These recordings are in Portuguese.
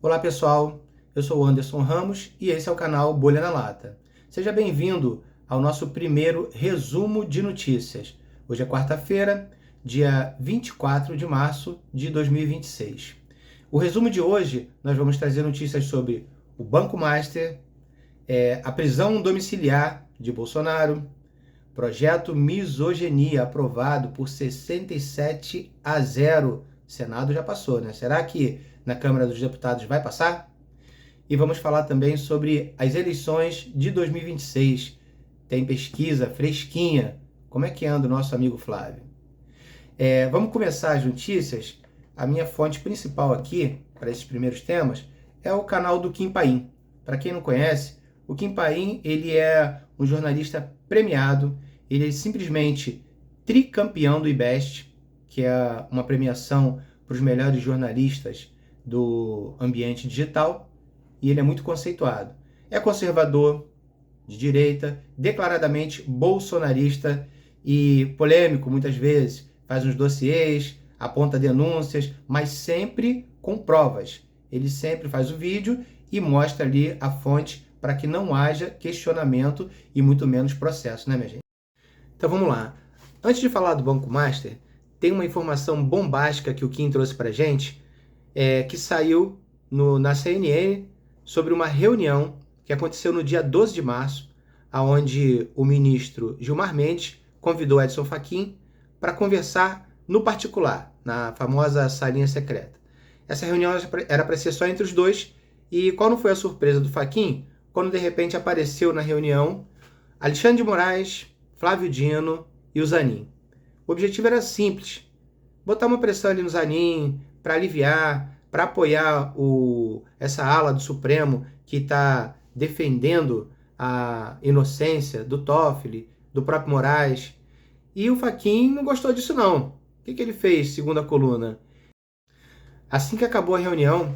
Olá pessoal, eu sou o Anderson Ramos e esse é o canal Bolha na Lata. Seja bem-vindo ao nosso primeiro resumo de notícias. Hoje é quarta-feira, dia 24 de março de 2026. O resumo de hoje nós vamos trazer notícias sobre o Banco Master, a prisão domiciliar de Bolsonaro, projeto misoginia aprovado por 67-0. Senado já passou, né? Será que na Câmara dos Deputados vai passar? E vamos falar também sobre as eleições de 2026. Tem pesquisa fresquinha. Como é que anda o nosso amigo Flávio? Vamos começar as notícias. A minha fonte principal aqui, para esses primeiros temas, é o canal do Kim Paim. Para quem não conhece, o Kim Paim, ele é um jornalista premiado, ele é simplesmente tricampeão do IBEST, que é uma premiação para os melhores jornalistas do ambiente digital, e ele é muito conceituado. É conservador, de direita, declaradamente bolsonarista e polêmico muitas vezes, faz uns dossiês, aponta denúncias, mas sempre com provas. Ele sempre faz o vídeo e mostra ali a fonte para que não haja questionamento e muito menos processo, né, minha gente? Então vamos lá. Antes de falar do Banco Master, tem uma informação bombástica que o Kim trouxe para a gente, que saiu na CNN sobre uma reunião que aconteceu no dia 12 de março, onde o ministro Gilmar Mendes convidou Edson Fachin para conversar no particular, na famosa salinha secreta. Essa reunião era para ser só entre os dois, e qual não foi a surpresa do Fachin quando de repente apareceu na reunião Alexandre de Moraes, Flávio Dino e o Zanin. O objetivo era simples, botar uma pressão ali no Zanin para aliviar, para apoiar essa ala do Supremo que está defendendo a inocência do Toffoli, do próprio Moraes. E o Fachin não gostou disso não. O que ele fez, segundo a coluna? Assim que acabou a reunião,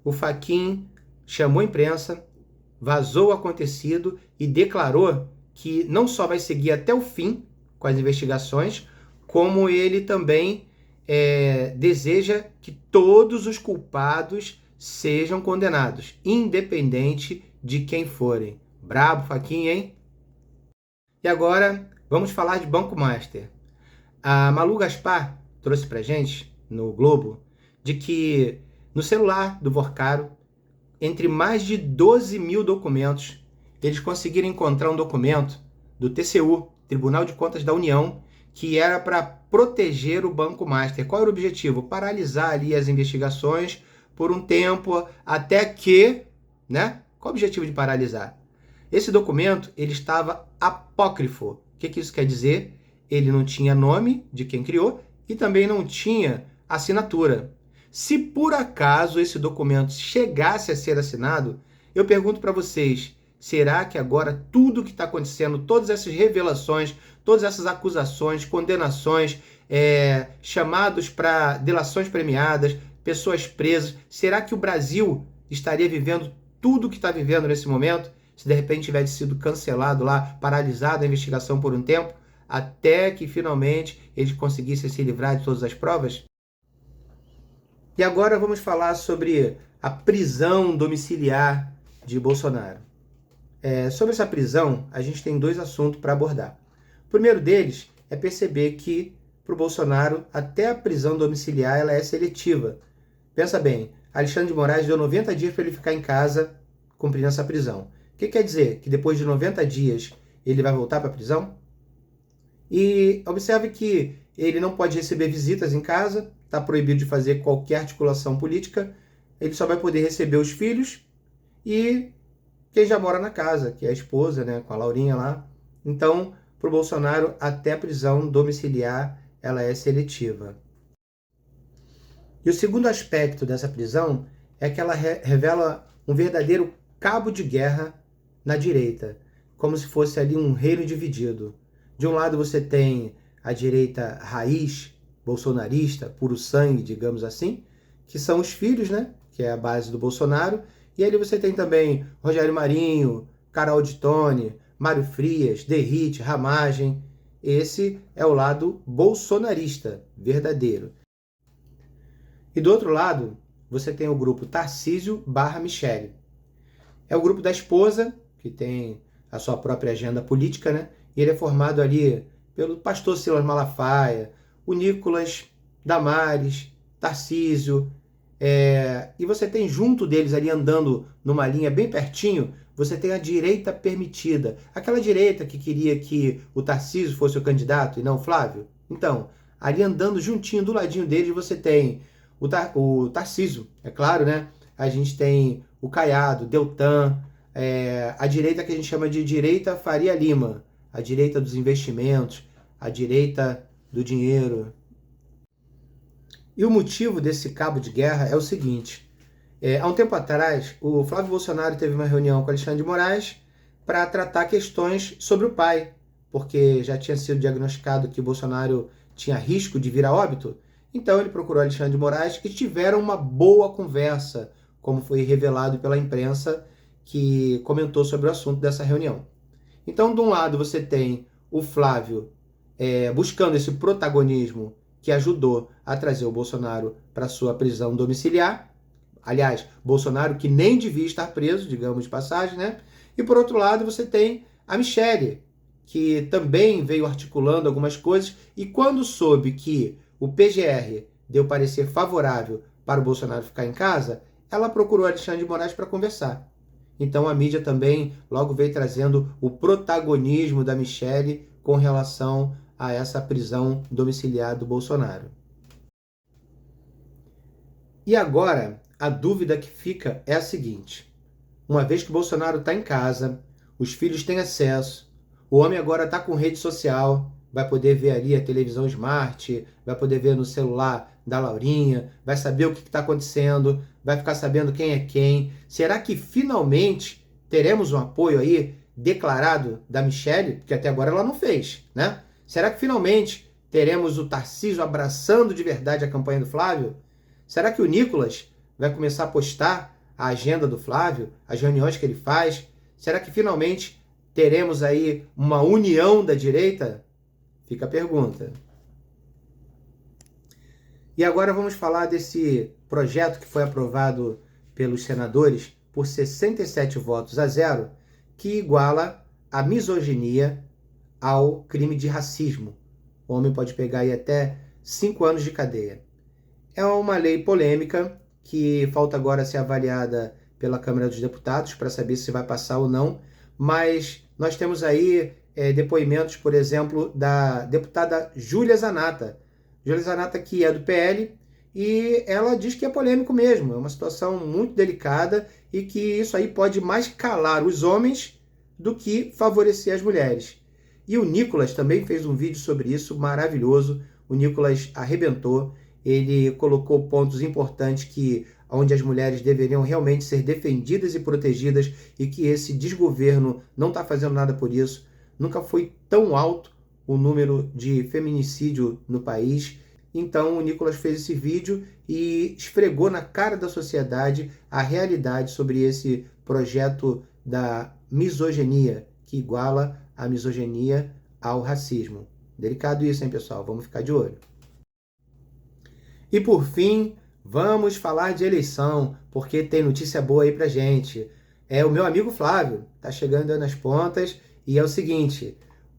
o Fachin chamou a imprensa, vazou o acontecido e declarou que não só vai seguir até o fim com as investigações, como ele também deseja que todos os culpados sejam condenados, independente de quem forem. Brabo, Fachin, hein? E agora, vamos falar de Banco Master. A Malu Gaspar trouxe pra gente, no Globo, de que no celular do Vorcaro, entre mais de 12 mil documentos, eles conseguiram encontrar um documento do TCU, Tribunal de Contas da União, que era para proteger o Banco Master. Qual era o objetivo? Paralisar ali as investigações por um tempo, até que, né? Qual o objetivo de paralisar? Esse documento, ele estava apócrifo. O que isso quer dizer? Ele não tinha nome de quem criou e também não tinha assinatura. Se por acaso esse documento chegasse a ser assinado, eu pergunto para vocês, será que agora tudo que está acontecendo, todas essas revelações, todas essas acusações, condenações, chamados para delações premiadas, pessoas presas, será que o Brasil estaria vivendo tudo o que está vivendo nesse momento, se de repente tivesse sido cancelado lá, paralisado a investigação por um tempo, até que finalmente eles conseguissem se livrar de todas as provas? E agora vamos falar sobre a prisão domiciliar de Bolsonaro. Sobre essa prisão, a gente tem dois assuntos para abordar. O primeiro deles é perceber que, para o Bolsonaro, até a prisão domiciliar ela é seletiva. Pensa bem, Alexandre de Moraes deu 90 dias para ele ficar em casa cumprindo essa prisão. O que quer dizer? Que depois de 90 dias ele vai voltar para a prisão? E observe que ele não pode receber visitas em casa, está proibido de fazer qualquer articulação política, ele só vai poder receber os filhos e quem já mora na casa, que é a esposa, né, com a Laurinha lá. Então, para o Bolsonaro, até a prisão domiciliar ela é seletiva. E o segundo aspecto dessa prisão é que ela revela um verdadeiro cabo de guerra na direita, como se fosse ali um reino dividido. De um lado você tem a direita raiz, bolsonarista, puro sangue, digamos assim, que são os filhos, né, que é a base do Bolsonaro, e ali você tem também Rogério Marinho, Carol Dittoni, Mário Frias, Derrite, Ramagem. Esse é o lado bolsonarista, verdadeiro. E do outro lado, você tem o grupo Tarcísio / Michele. É o grupo da esposa, que tem a sua própria agenda política, né? E ele é formado ali pelo pastor Silas Malafaia, o Nicolas, Damares, Tarcísio. E você tem junto deles ali andando numa linha bem pertinho, você tem a direita permitida. Aquela direita que queria que o Tarcísio fosse o candidato e não o Flávio. Então, ali andando juntinho, do ladinho deles, você tem o Tarcísio, é claro, né? A gente tem o Caiado, Deltan, a direita que a gente chama de direita Faria Lima, a direita dos investimentos, a direita do dinheiro. E o motivo desse cabo de guerra é o seguinte: há um tempo atrás, o Flávio Bolsonaro teve uma reunião com Alexandre de Moraes para tratar questões sobre o pai, porque já tinha sido diagnosticado que Bolsonaro tinha risco de vir a óbito. Então ele procurou Alexandre de Moraes e tiveram uma boa conversa, como foi revelado pela imprensa que comentou sobre o assunto dessa reunião. Então, de um lado, você tem o Flávio buscando esse protagonismo que ajudou a trazer o Bolsonaro para sua prisão domiciliar. Aliás, Bolsonaro que nem devia estar preso, digamos de passagem, né? E por outro lado, você tem a Michele, que também veio articulando algumas coisas, e quando soube que o PGR deu parecer favorável para o Bolsonaro ficar em casa, ela procurou Alexandre de Moraes para conversar. Então a mídia também logo veio trazendo o protagonismo da Michele com relação a essa prisão domiciliar do Bolsonaro. E agora, a dúvida que fica é a seguinte: uma vez que o Bolsonaro está em casa, os filhos têm acesso, o homem agora está com rede social, vai poder ver ali a televisão smart, vai poder ver no celular da Laurinha, vai saber o que está acontecendo, vai ficar sabendo quem é quem. Será que finalmente teremos um apoio aí declarado da Michele? Porque até agora ela não fez, né? Será que finalmente teremos o Tarcísio abraçando de verdade a campanha do Flávio? Será que o Nicolas vai começar a postar a agenda do Flávio, as reuniões que ele faz? Será que finalmente teremos aí uma união da direita? Fica a pergunta. E agora vamos falar desse projeto que foi aprovado pelos senadores por 67 votos a 0, que iguala a misoginia ao crime de racismo. O homem pode pegar aí até 5 anos de cadeia. É uma lei polêmica que falta agora ser avaliada pela Câmara dos Deputados para saber se vai passar ou não, mas nós temos aí depoimentos, por exemplo, da deputada Júlia Zanatta. Júlia Zanatta, que é do PL, e ela diz que é polêmico mesmo, é uma situação muito delicada e que isso aí pode mais calar os homens do que favorecer as mulheres. E o Nicolas também fez um vídeo sobre isso, maravilhoso. O Nicolas arrebentou, ele colocou pontos importantes onde as mulheres deveriam realmente ser defendidas e protegidas e que esse desgoverno não está fazendo nada por isso. Nunca foi tão alto o número de feminicídio no país. Então o Nicolas fez esse vídeo e esfregou na cara da sociedade a realidade sobre esse projeto da misoginia, que iguala a misoginia ao racismo. Delicado isso, hein, pessoal? Vamos ficar de olho. E por fim, vamos falar de eleição, porque tem notícia boa aí pra gente. O meu amigo Flávio tá chegando nas pontas e é o seguinte: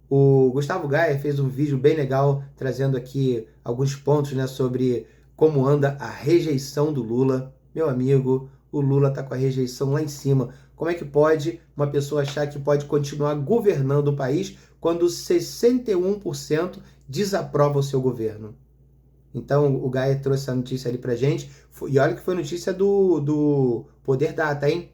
o Gustavo Gaia fez um vídeo bem legal trazendo aqui alguns pontos, né, sobre como anda a rejeição do Lula. Meu amigo, o Lula tá com a rejeição lá em cima. Como é que pode uma pessoa achar que pode continuar governando o país quando 61% desaprova o seu governo? Então o Gaia trouxe essa notícia ali pra gente, e olha que foi notícia do Poder Data, hein?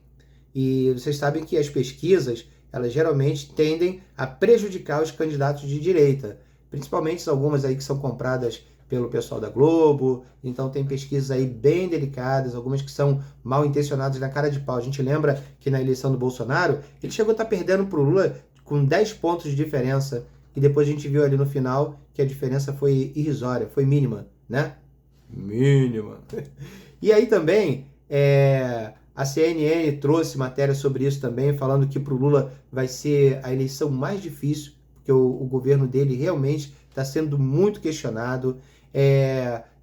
E vocês sabem que as pesquisas, elas geralmente tendem a prejudicar os candidatos de direita, principalmente algumas aí que são compradas pelo pessoal da Globo. Então tem pesquisas aí bem delicadas, algumas que são mal intencionadas na cara de pau. A gente lembra que na eleição do Bolsonaro, ele chegou a estar perdendo pro Lula com 10 pontos de diferença, e depois a gente viu ali no final que a diferença foi irrisória, foi mínima, né? Mínima. E aí também, A CNN trouxe matéria sobre isso também, falando que para o Lula vai ser a eleição mais difícil, porque o governo dele realmente está sendo muito questionado.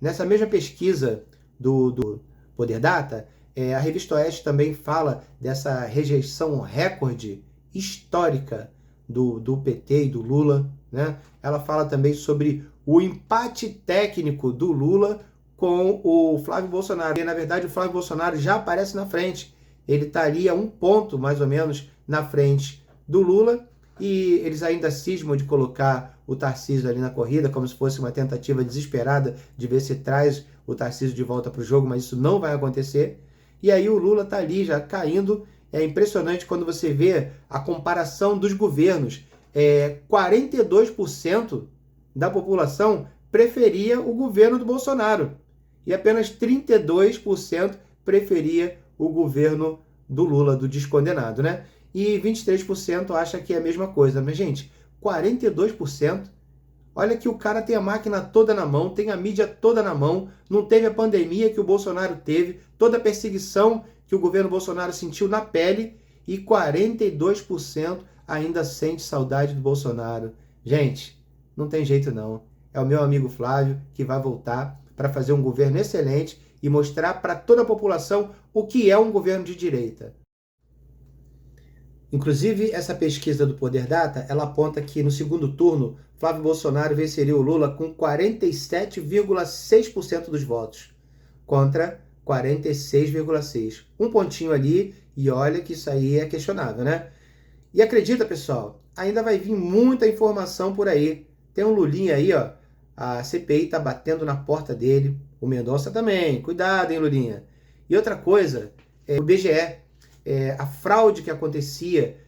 Nessa mesma pesquisa do Poder Data, a Revista Oeste também fala dessa rejeição recorde histórica do PT e do Lula, né? Ela fala também sobre o empate técnico do Lula com o Flávio Bolsonaro. E, na verdade, o Flávio Bolsonaro já aparece na frente. Ele está ali a 1 ponto, mais ou menos, na frente do Lula. E eles ainda cismam de colocar o Tarcísio ali na corrida, como se fosse uma tentativa desesperada de ver se traz o Tarcísio de volta para o jogo, mas isso não vai acontecer. E aí o Lula está ali já caindo. É impressionante quando você vê a comparação dos governos. 42% da população preferia o governo do Bolsonaro e apenas 32% preferia o governo do Lula, do descondenado, né? E 23% acha que é a mesma coisa. Mas, gente, 42%, olha que o cara tem a máquina toda na mão, tem a mídia toda na mão, não teve a pandemia que o Bolsonaro teve, toda a perseguição que o governo Bolsonaro sentiu na pele, e 42% ainda sente saudade do Bolsonaro. Gente, não tem jeito não. É o meu amigo Flávio que vai voltar para fazer um governo excelente e mostrar para toda a população o que é um governo de direita. Inclusive, essa pesquisa do Poder Data, ela aponta que no segundo turno, Flávio Bolsonaro venceria o Lula com 47,6% dos votos, contra 46,6%. Um pontinho ali, e olha que isso aí é questionável, né? E acredita, pessoal, ainda vai vir muita informação por aí. Tem um Lulinha aí, ó, a CPI tá batendo na porta dele, o Mendonça também, cuidado, hein, Lulinha. E outra coisa, o IBGE, a fraude que acontecia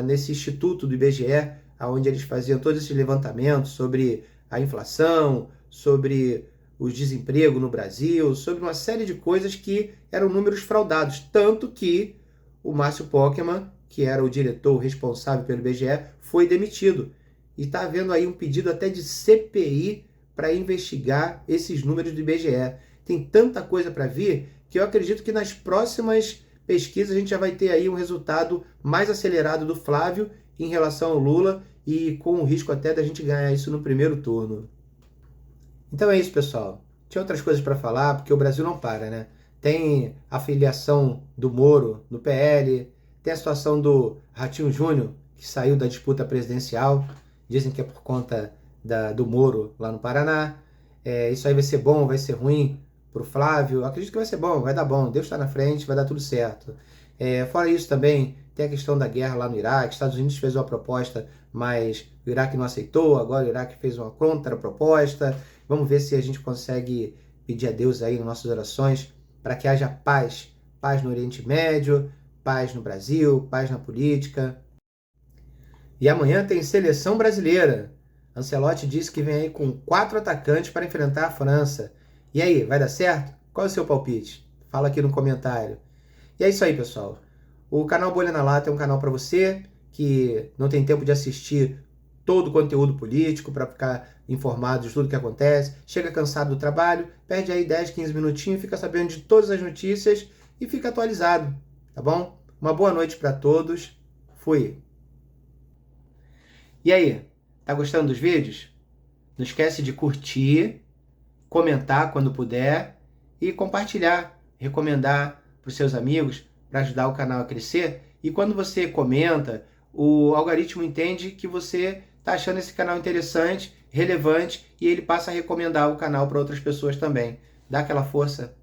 nesse instituto do IBGE, onde eles faziam todos esses levantamentos sobre a inflação, sobre o desemprego no Brasil, sobre uma série de coisas que eram números fraudados, tanto que o Márcio Pokman, que era o diretor responsável pelo IBGE, foi demitido. E está havendo aí um pedido até de CPI para investigar esses números do IBGE. Tem tanta coisa para vir que eu acredito que nas próximas pesquisas a gente já vai ter aí um resultado mais acelerado do Flávio em relação ao Lula e com o risco até da gente ganhar isso no primeiro turno. Então é isso, pessoal. Tinha outras coisas para falar, porque o Brasil não para, né? Tem a filiação do Moro no PL, tem a situação do Ratinho Júnior, que saiu da disputa presidencial, dizem que é por conta do Moro lá no Paraná. Isso aí vai ser bom, vai ser ruim para o Flávio? Eu acredito que vai ser bom, vai dar bom, Deus está na frente, vai dar tudo certo. Fora isso também, tem a questão da guerra lá no Iraque, Estados Unidos fez uma proposta, mas o Iraque não aceitou, agora o Iraque fez uma contraproposta. Vamos ver se a gente consegue pedir a Deus aí nas nossas orações para que haja paz, paz no Oriente Médio, paz no Brasil, paz na política. E amanhã tem seleção brasileira. Ancelotti disse que vem aí com 4 atacantes para enfrentar a França. E aí, vai dar certo? Qual é o seu palpite? Fala aqui no comentário. E é isso aí, pessoal. O canal Bolha na Lata é um canal para você que não tem tempo de assistir todo o conteúdo político para ficar informado de tudo que acontece, chega cansado do trabalho, perde aí 10, 15 minutinhos, fica sabendo de todas as notícias e fica atualizado, tá bom? Uma boa noite para todos. Fui! E aí, tá gostando dos vídeos? Não esquece de curtir, comentar quando puder e compartilhar, recomendar para os seus amigos para ajudar o canal a crescer. E quando você comenta, o algoritmo entende que você está achando esse canal interessante, relevante, e ele passa a recomendar o canal para outras pessoas também. Dá aquela força.